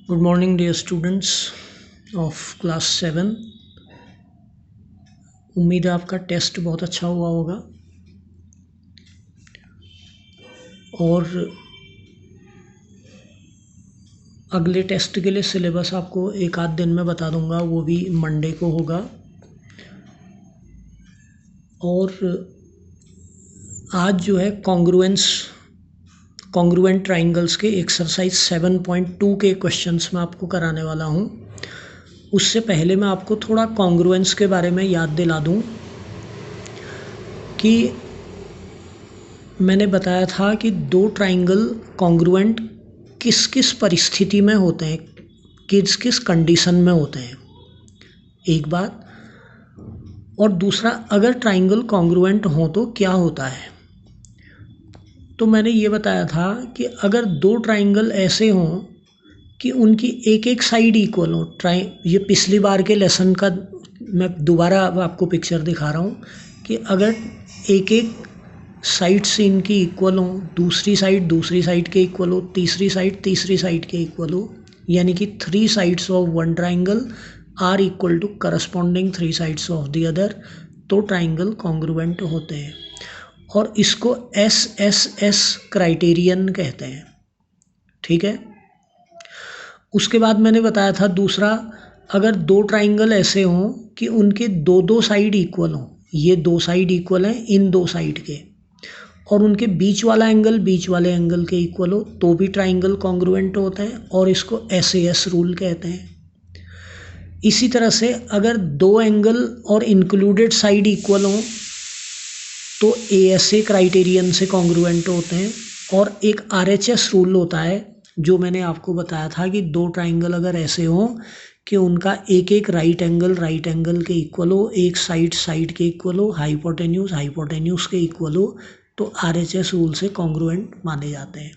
Good morning dear students of class 7। उम्मीद है आपका टेस्ट बहुत अच्छा हुआ होगा और अगले टेस्ट के लिए सिलेबस आपको एक आध दिन में बता दूंगा, वो भी मंडे को होगा। और आज जो है कॉन्ग्रुएंट ट्राइंगल्स के एक्सरसाइज 7.2 के क्वेश्चंस मैं आपको कराने वाला हूँ। उससे पहले मैं आपको थोड़ा कॉन्ग्रुएंस के बारे में याद दिला दूँ कि मैंने बताया था कि दो ट्राइंगल कॉन्ग्रुएंट किस किस परिस्थिति में होते हैं, किस किस कंडीशन में होते हैं, एक बात। और दूसरा, अगर ट्राइंगल कॉन्ग्रुएंट हो तो क्या होता है। तो मैंने ये बताया था कि अगर दो ट्राइंगल ऐसे हों कि उनकी एक एक साइड इक्वल हो, ये पिछली बार के लेसन का मैं दोबारा आपको पिक्चर दिखा रहा हूँ कि अगर एक एक साइड से इनकी इक्वल हो, दूसरी साइड के इक्वल हो, तीसरी साइड के इक्वल हो, यानी कि 3 sides of one triangle are equal to corresponding 3 sides of the other, तो ट्राइंगल कॉन्ग्रुएंट होते हैं और इसको SSS क्राइटेरियन कहते हैं। ठीक है। उसके बाद मैंने बताया था दूसरा, अगर दो ट्राइंगल ऐसे हों कि उनके दो साइड इक्वल हों, ये 2 साइड इक्वल हैं इन 2 साइड के, और उनके बीच वाला एंगल बीच वाले एंगल के इक्वल हो, तो भी ट्राइंगल कॉन्ग्रुएंट होता है और इसको SAS रूल कहते हैं। इसी तरह से अगर दो एंगल और इंक्लूडेड साइड इक्वल हों तो ASA क्राइटेरियन से कॉन्ग्रुएंट होते हैं। और एक RHS रूल होता है जो मैंने आपको बताया था कि दो ट्राइंगल अगर ऐसे हों कि उनका एक एक राइट एंगल के इक्वल हो, एक साइड के इक्वल हो, हाइपोटेन्यूज के इक्वल हो, तो RHS रूल से कॉन्ग्रुएंट माने जाते हैं।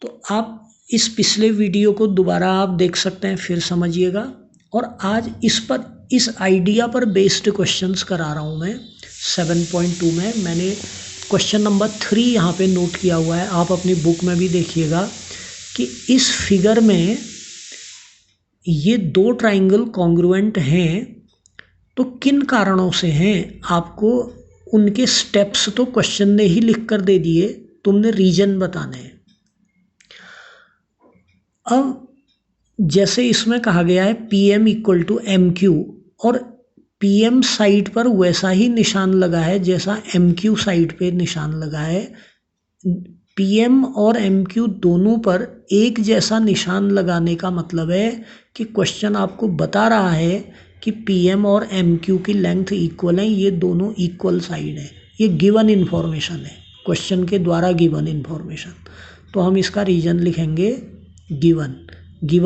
तो आप इस पिछले वीडियो को दोबारा आप देख सकते हैं, फिर समझिएगा। और आज इस आइडिया पर बेस्ड क्वेश्चंस करा रहा हूँ मैं 7.2 में। मैंने क्वेश्चन नंबर 3 यहाँ पे नोट किया हुआ है, आप अपनी बुक में भी देखिएगा कि इस फिगर में ये दो ट्राइंगल कॉन्ग्रुएंट हैं तो किन कारणों से हैं। आपको उनके स्टेप्स तो क्वेश्चन ने ही लिख कर दे दिए, तुमने रीजन बताने हैं। अब जैसे इसमें कहा गया है PM इक्वल टू MQ, और PM साइड पर वैसा ही निशान लगा है जैसा MQ साइड पे निशान लगा है। PM और MQ दोनों पर एक जैसा निशान लगाने का मतलब है कि क्वेश्चन आपको बता रहा है कि PM और MQ की लेंथ इक्वल है, ये दोनों इक्वल साइड है। ये गिवन इन्फॉर्मेशन है, क्वेश्चन के द्वारा गिवन इन्फॉर्मेशन। तो हम इसका रीजन लिखेंगे गिवन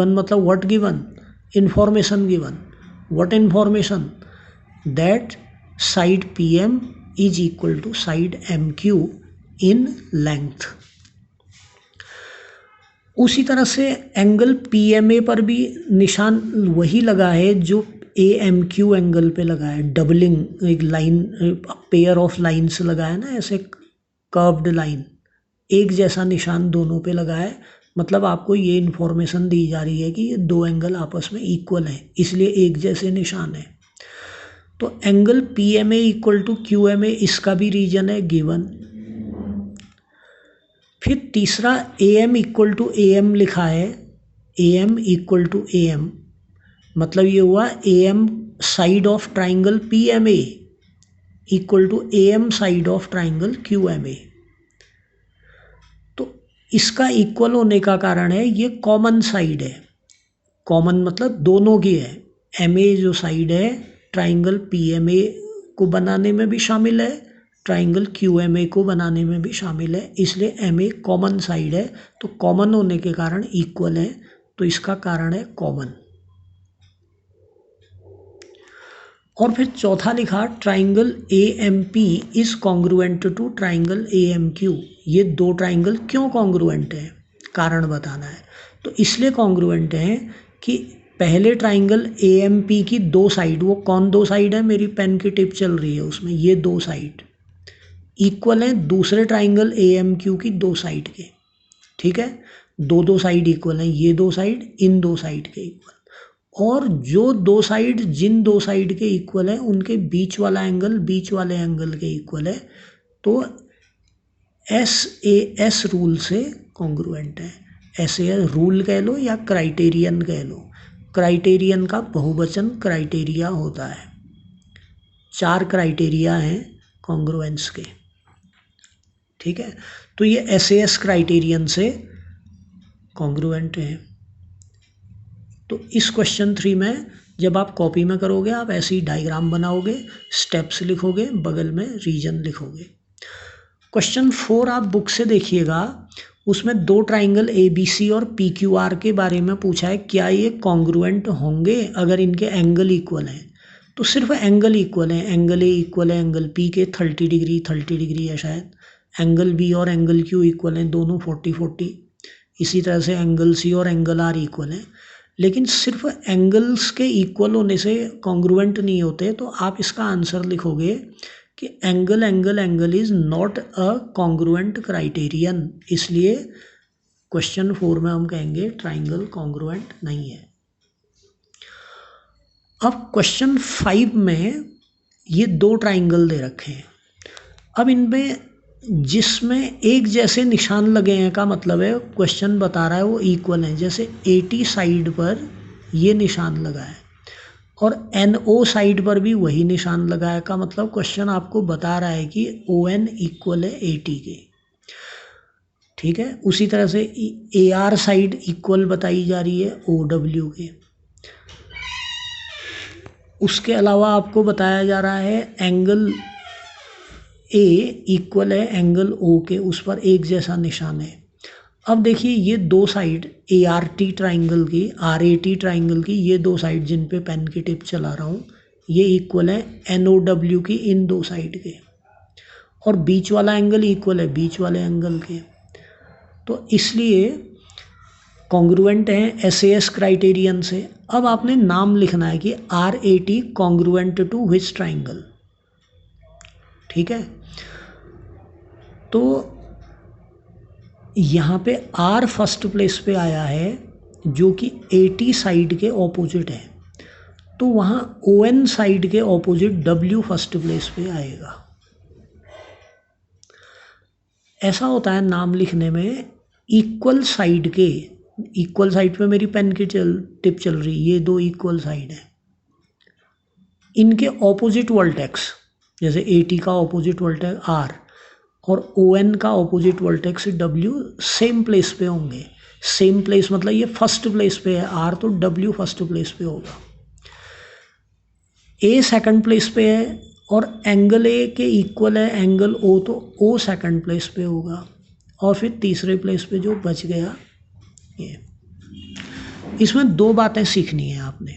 मतलब what given, information given. What information? That side PM is equal to side MQ in length. उसी तरह से एंगल PMA पर भी निशान वही लगा है जो AMQ एंगल पे लगा है। डबलिंग, एक लाइन, पेयर ऑफ लाइन्स लगा है ना, ऐसे कर्व्ड लाइन, एक जैसा निशान दोनों पे लगा है। मतलब आपको ये इन्फॉर्मेशन दी जा रही है कि ये दो एंगल आपस में इक्वल हैं, इसलिए एक जैसे निशान है। तो angle PMA equal to QMA, इसका भी रीजन है गिवन। फिर तीसरा AM इक्वल टू AM लिखा है, AM इक्वल टू AM मतलब ये हुआ AM side of triangle PMA equal to AM side of triangle QMA। तो इसका इक्वल होने का कारण है ये कॉमन साइड है। कॉमन मतलब दोनों की है। MA जो साइड है ट्राइंगल PMA को बनाने में भी शामिल है, ट्राइंगल QMA को बनाने में भी शामिल है, इसलिए MA कॉमन साइड है। तो कॉमन होने के कारण इक्वल है, तो इसका कारण है कॉमन। और फिर चौथा लिखा, triangle AMP is congruent to triangle AMQ। ये दो ट्राइंगल क्यों कॉन्ग्रुएंट है, कारण बताना है। तो इसलिए कॉन्ग्रुएंट है कि पहले ट्राइंगल AMP की दो साइड, वो कौन दो साइड है, मेरी पेन की टिप चल रही है उसमें, ये दो साइड इक्वल हैं दूसरे ट्राइंगल AMQ की दो साइड के। ठीक है। दो दो साइड इक्वल हैं, ये दो साइड इन दो साइड के इक्वल, और जो दो साइड जिन दो साइड के इक्वल है उनके बीच वाला एंगल बीच वाले एंगल के इक्वल है, तो SAS रूल से कॉन्ग्रुएंट है। SAS रूल कह लो या क्राइटेरियन कह लो, क्राइटेरियन का बहुवचन क्राइटेरिया होता है। 4 क्राइटेरिया हैं कॉन्ग्रुएंस के, ठीक है। तो ये SAS क्राइटेरियन से कॉन्ग्रुएंट है। तो इस क्वेश्चन 3 में जब आप कॉपी में करोगे आप ऐसे ही डायग्राम बनाओगे, स्टेप्स लिखोगे, बगल में रीजन लिखोगे। क्वेश्चन 4 आप बुक से देखिएगा, उसमें 2 ट्राइंगल ABC और PQR के बारे में पूछा है, क्या ये कॉन्ग्रुएंट होंगे अगर इनके एंगल इक्वल हैं। तो सिर्फ एंगल इक्वल हैं, एंगल A इक्वल है एंगल P के 30 डिग्री है शायद, एंगल B और एंगल Q इक्वल हैं, दोनों 40-40। इसी तरह से एंगल C और एंगल R इक्वल हैं। लेकिन सिर्फ एंगल्स के इक्वल होने से कॉन्ग्रुएंट नहीं होते, तो आप इसका आंसर लिखोगे कि angle is not a congruent criterion, इसलिए क्वेश्चन 4 में हम कहेंगे ट्राइंगल कॉन्ग्रुएंट नहीं है। अब क्वेश्चन 5 में ये 2 ट्राइंगल दे रखे हैं, अब इनमें जिसमें एक जैसे निशान लगे हैं का मतलब है क्वेश्चन बता रहा है वो इक्वल है। जैसे AT साइड पर ये निशान लगा है और NO साइड पर भी वही निशान लगा है, का मतलब क्वेश्चन आपको बता रहा है कि ON इक्वल है AT के, ठीक है। उसी तरह से AR साइड इक्वल बताई जा रही है OW के। उसके अलावा आपको बताया जा रहा है एंगल A इक्वल है एंगल O के, उस पर एक जैसा निशान है। अब देखिए ये 2 साइड ART ट्राइंगल की, RAT ट्राइंगल की, ये 2 साइड जिन पे पेन की टिप चला रहा हूँ, ये इक्वल है NOW की इन 2 साइड के, और बीच वाला एंगल इक्वल है बीच वाले एंगल के, तो इसलिए कॉन्ग्रुएंट है SAS क्राइटेरियन से। अब आपने नाम लिखना है कि RAT congruent to which triangle, ठीक है। तो यहाँ पे R फर्स्ट प्लेस पे आया है जो कि AT साइड के ऑपोजिट है, तो वहाँ ON साइड के ऑपोजिट W फर्स्ट प्लेस पे आएगा। ऐसा होता है नाम लिखने में, इक्वल साइड के, इक्वल साइड पे मेरी पेन की टिप चल रही, ये 2 इक्वल साइड है, इनके ऑपोजिट वर्टेक्स, जैसे AT का ऑपोजिट वर्टेक्स R और ON का opposite vertex W same place पे होंगे। सेम प्लेस मतलब ये फर्स्ट प्लेस पे है R, तो W फर्स्ट प्लेस पे होगा। A सेकंड प्लेस पे है और एंगल A के इक्वल है एंगल O, तो O सेकंड प्लेस पे होगा, और फिर तीसरे प्लेस पे जो बच गया ये। इसमें 2 बातें सीखनी है आपने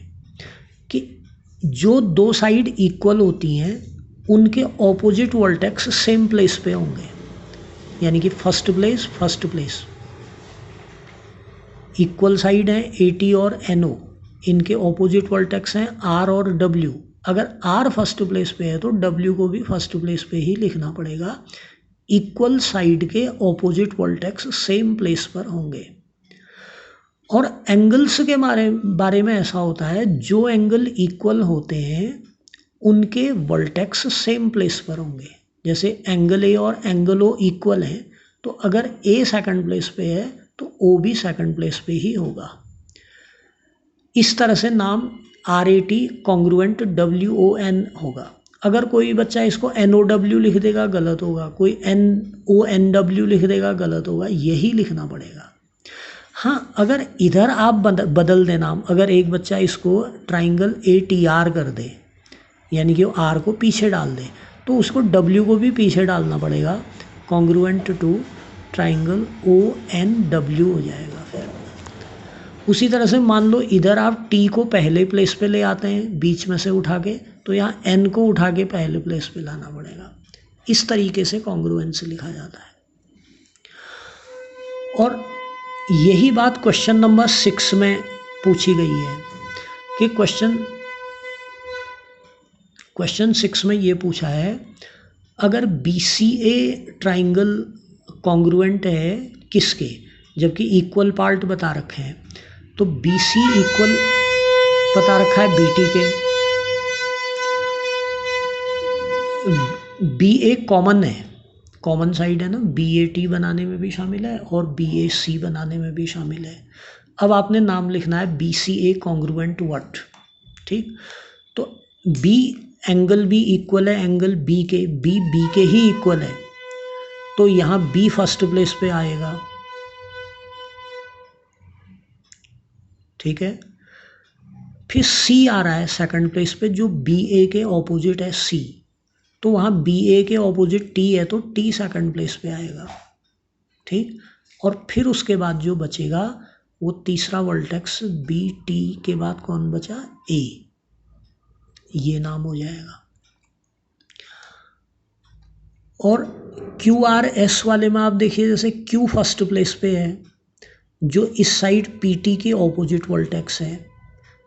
कि जो 2 साइड इक्वल होती हैं उनके ऑपोजिट वर्टेक्स सेम प्लेस पे होंगे, यानी कि फर्स्ट प्लेस इक्वल साइड हैं AT और NO, इनके ऑपोजिट वर्टेक्स हैं R और W। अगर R फर्स्ट प्लेस पे है तो W को भी फर्स्ट प्लेस पे ही लिखना पड़ेगा। इक्वल साइड के ऑपोजिट वर्टेक्स सेम प्लेस पर होंगे। और एंगल्स के बारे में ऐसा होता है, जो एंगल इक्वल होते हैं उनके वर्टेक्स सेम प्लेस पर होंगे। जैसे एंगल A और एंगल O इक्वल हैं, तो अगर A सेकंड प्लेस पे है तो O भी सेकंड प्लेस पे ही होगा। इस तरह से नाम RAT कॉन्ग्रुएंट WON होगा। अगर कोई बच्चा इसको NOW लिख देगा गलत होगा, कोई NONW लिख देगा गलत होगा, यही लिखना पड़ेगा। हाँ, अगर इधर आप बदल दे नाम, अगर एक बच्चा इसको ट्राइंगल ATR कर दे, यानी कि वो R को पीछे डाल दे, तो उसको W को भी पीछे डालना पड़ेगा, कॉन्ग्रुएंट टू ट्राइंगल ONW हो जाएगा। फिर उसी तरह से मान लो इधर आप T को पहले प्लेस पे ले आते हैं बीच में से उठा के, तो यहाँ N को उठा के पहले प्लेस पे लाना पड़ेगा। इस तरीके से कॉन्ग्रुएंस लिखा जाता है। और यही बात क्वेश्चन नंबर 6 में पूछी गई है कि क्वेश्चन 6 में ये पूछा है, अगर BCA ट्राइंगल कॉन्ग्रुएंट है किसके, जबकि इक्वल पार्ट बता रखे हैं। तो बी सी इक्वल बता रखा है बी टी के, बी ए कॉमन है, कॉमन साइड है ना, बी ए टी बनाने में भी शामिल है और बी ए सी बनाने में भी शामिल है। अब आपने नाम लिखना है B C A congruent what, ठीक। तो बी एंगल बी इक्वल है एंगल बी के, बी के ही इक्वल है, तो यहाँ बी फर्स्ट प्लेस पे आएगा, ठीक है। फिर सी आ रहा है सेकंड प्लेस पे, जो बी ए के ऑपोजिट है सी, तो वहाँ बी ए के ऑपोजिट टी है, तो टी सेकंड प्लेस पे आएगा, ठीक। और फिर उसके बाद जो बचेगा वो तीसरा वर्टेक्स बी टी के बाद कौन बचा, ए, ये नाम हो जाएगा। और क्यू आर एस वाले में आप देखिए, जैसे क्यू फर्स्ट प्लेस पे है, जो इस साइड पी टी के ऑपोजिट वर्टेक्स है,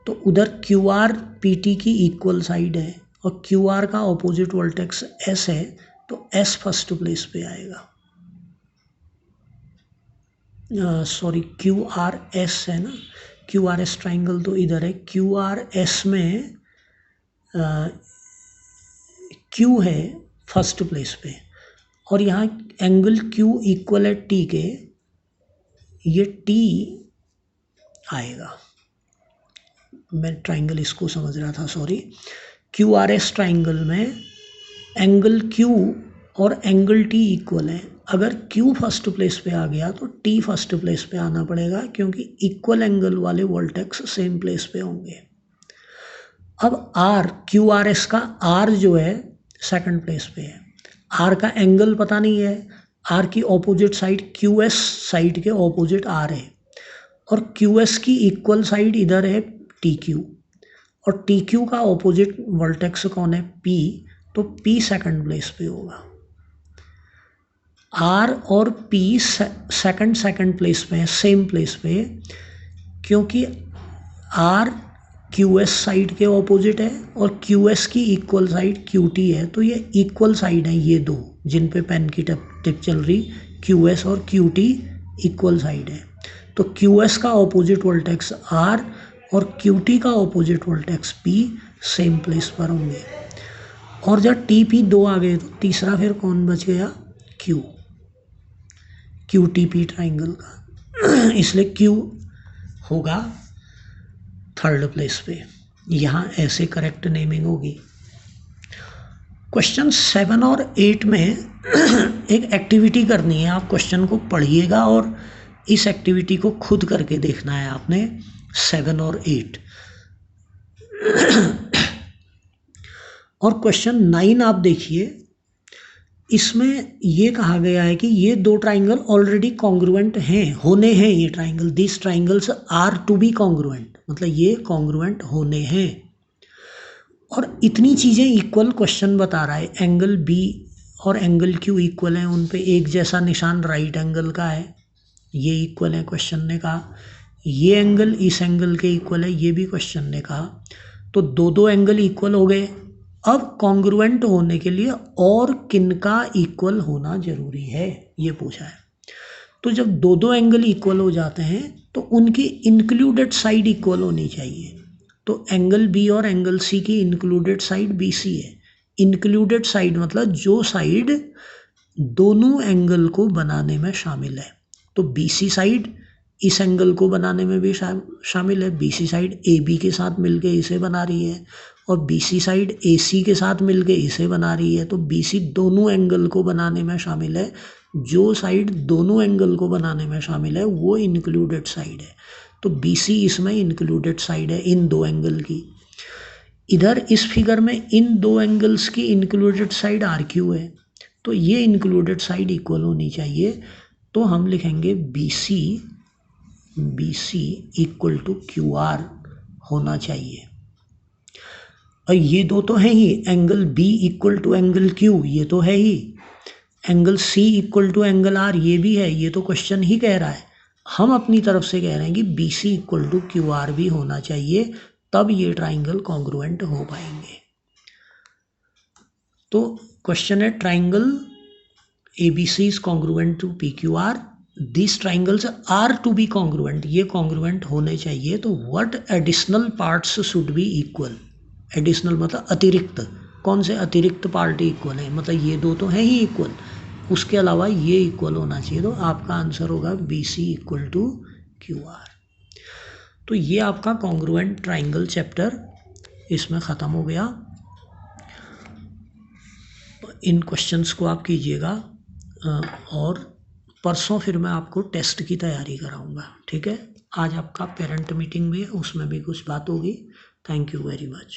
तो उधर क्यू आर पी टी की इक्वल साइड है, और क्यू आर का ऑपोजिट वर्टेक्स एस है, तो एस फर्स्ट प्लेस पे आएगा। सॉरी, क्यू आर एस है ना, क्यू आर एस ट्राइंगल तो इधर है, क्यू आर एस में क्यू है फर्स्ट प्लेस पे, और यहाँ एंगल क्यू इक्वल है टी के, ये टी आएगा। मैं ट्राइंगल इसको समझ रहा था, sorry. Q R S triangle में एंगल क्यू और एंगल टी इक्वल है, अगर क्यू फर्स्ट प्लेस पे आ गया तो टी फर्स्ट प्लेस पे आना पड़ेगा, क्योंकि इक्वल एंगल वाले वर्टेक्स सेम प्लेस पे होंगे। अब आर, क्यू आर एस का आर जो है सेकंड प्लेस पे है, आर का एंगल पता नहीं है, आर की opposite side Q S side के ऑपोजिट आर है, और क्यू एस की इक्वल साइड इधर है टी क्यू, और टी क्यू का ऑपोजिट वर्टेक्स कौन है, पी, तो पी सेकंड प्लेस पे होगा। आर और पी सेकंड प्लेस पे है, सेम प्लेस पे, क्योंकि आर क्यू एस साइड के ऑपोजिट है और क्यू एस की इक्वल साइड क्यू टी है, तो ये इक्वल साइड है, ये दो जिन पे पेन की टिप चल रही, क्यू एस और क्यू टी इक्वल साइड है, तो क्यू एस का ऑपोजिट वर्टेक्स आर और क्यू टी का opposite vertex P same place पर होंगे। और जब टी पी दो आ गए तो तीसरा फिर कौन बच गया, Q, Q T P triangle का, इसलिए क्यू होगा थर्ड प्लेस पे। यहाँ ऐसे करेक्ट नेमिंग होगी। क्वेश्चन 7 और 8 में एक एक्टिविटी करनी है, आप क्वेश्चन को पढ़िएगा और इस एक्टिविटी को खुद करके देखना है आपने, 7 और 8। और क्वेश्चन 9 आप देखिए, इसमें ये कहा गया है कि ये दो ट्राइंगल ऑलरेडी कॉन्ग्रुएंट हैं, होने हैं ये triangle, this triangles are to be congruent, मतलब ये कॉन्ग्रुएंट होने हैं। और इतनी चीज़ें इक्वल क्वेश्चन बता रहा है, एंगल बी और एंगल क्यू इक्वल हैं, उन पे एक जैसा निशान राइट एंगल का है, ये इक्वल है, क्वेश्चन ने कहा। ये एंगल इस एंगल के इक्वल है, ये भी क्वेश्चन ने कहा। तो दो एंगल इक्वल हो गए। अब कॉन्ग्रुएंट होने के लिए और किनका इक्वल होना जरूरी है, ये पूछा है। तो जब दो एंगल इक्वल हो जाते हैं तो उनकी इंक्लूडेड साइड इक्वल होनी चाहिए। तो एंगल बी और एंगल सी की इंक्लूडेड साइड बी सी है। इंक्लूडेड साइड मतलब जो साइड दोनों एंगल को बनाने में शामिल है। तो बी सी साइड इस एंगल को बनाने में भी शामिल है, B C side A B के साथ मिलके इसे बना रही है, और बी सी साइड ए सी के साथ मिलके इसे बना रही है। तो बी सी दोनों एंगल को बनाने में शामिल है, जो साइड दोनों एंगल को बनाने में शामिल है वो इंक्लूडेड साइड है। तो बी सी इसमें इंक्लूडेड साइड है इन दो एंगल की। इधर इस फिगर में इन दो एंगल्स की इंक्लूडेड साइड आर क्यू है, तो ये इंक्लूडेड साइड इक्वल होनी चाहिए। तो हम लिखेंगे B C equal to Q R होना चाहिए। और ये दो तो है ही, angle B equal to angle Q ये तो है ही, angle C equal to angle R ये भी है, ये तो क्वेश्चन ही कह रहा है। हम अपनी तरफ से कह रहे हैं कि B C equal to Q R भी होना चाहिए, तब ये ट्राइंगल कॉन्ग्रुएंट हो पाएंगे। तो क्वेश्चन है triangle A B C is congruent to P Q R, this triangles are to be congruent, ये कॉन्ग्रुएंट होने चाहिए, तो what additional parts should be equal. Additional मतलब अतिरिक्त, कौन से अतिरिक्त पार्ट इक्वल है, मतलब ये दो तो हैं ही इक्वल, उसके अलावा ये इक्वल होना चाहिए। तो आपका आंसर होगा B C equal to Q R. तो ये आपका कॉन्ग्रुएंट ट्राइंगल चैप्टर इसमें ख़त्म हो गया। इन क्वेश्चंस को आप कीजिएगा और परसों फिर मैं आपको टेस्ट की तैयारी कराऊंगा, ठीक है। आज आपका पेरेंट मीटिंग में उसमें भी कुछ बात होगी। Thank you very much.